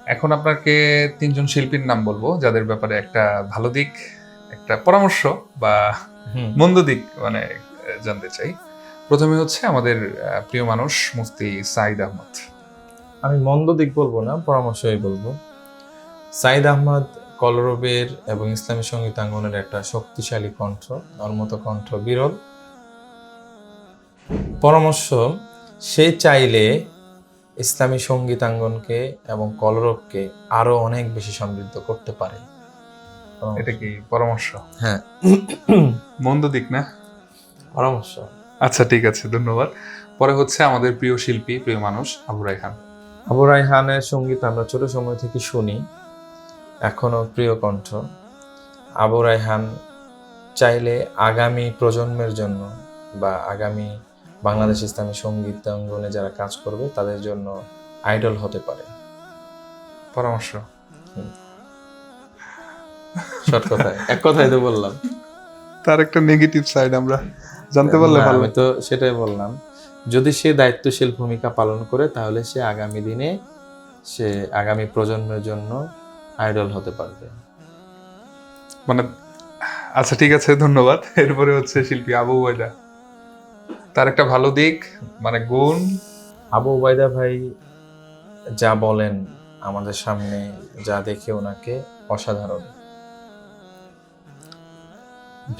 এখন আপনাকে তিনজন শিল্পীর নাম বলবো যাদের ব্যাপারে একটা ভালো দিক, একটা পরামর্শ বা মন্দ দিক মানে জানতে চাই। প্রথমে হচ্ছে আমাদের প্রিয় মানুষ মুফতি সাঈদ আহমদ। আমি মন্দ দিক বলবো না, পরামর্শই বলবো। সাঈদ আহমদ কলরবের এবং ইসলামী সঙ্গীতাঙ্গনের একটা শক্তিশালী কণ্ঠ, ওর মতো কণ্ঠ বিরল। পরামর্শ, সে চাইলে ইসলামী সঙ্গীতাঙ্গনকে এবং কলরবকে আরো অনেক বেশি সমৃদ্ধ করতে পারে। এটা কি পরামর্শ? হ্যাঁ, মন্দ দিক না? পরামর্শ। আচ্ছা, ঠিক আছে, ধন্যবাদ। পরে হচ্ছে আমাদের প্রিয় শিল্পী, প্রিয় মানুষ আবু রায়হান। আবু রায়হানের সঙ্গীত আমরা ছোট সময় থেকে শুনি, এখনো প্রিয় কণ্ঠ। আবু রায়হান চাইলে আগামী প্রজন্মের জন্য বা আগামী বাংলাদেশ ইসলামী সঙ্গীতাঙ্গনে যারা কাজ করবে তাদের জন্য আইডল হতে পারে। পরামর্শ। শর্ট কথায়, এক কথায় তো বললাম। তার একটা নেগেটিভ সাইড আমরা জানতে পারলে না, ভালো। আমি তো সেটাই বললাম, যদি সে দায়িত্বশীল ভূমিকা পালন করে তাহলে সে আগামী দিনে সে আগামী প্রজন্মের জন্য আইডল হতে পারবে। মানে আচ্ছা, ঠিক আছে, ধন্যবাদ। এরপরে হচ্ছে শিল্পী আবু ওবায়দা। তার একটা ভালো দিক মানে গুণ। আবু ওবায়দা ভাই যা বলেন আমাদের সামনে, যা দেখে ওনাকে অসাধারণ।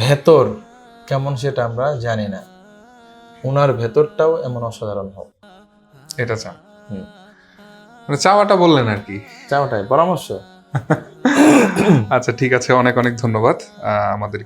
ভেতর কেমন সেটা আমরা জানি না, ওনার ভেতরটাও এমন অসাধারণ হোক, এটা চান? মানে চাওয়াটা বললেন আর কি। চাওটাই পরামর্শ। আচ্ছা, ঠিক আছে, অনেক অনেক ধন্যবাদ আমাদের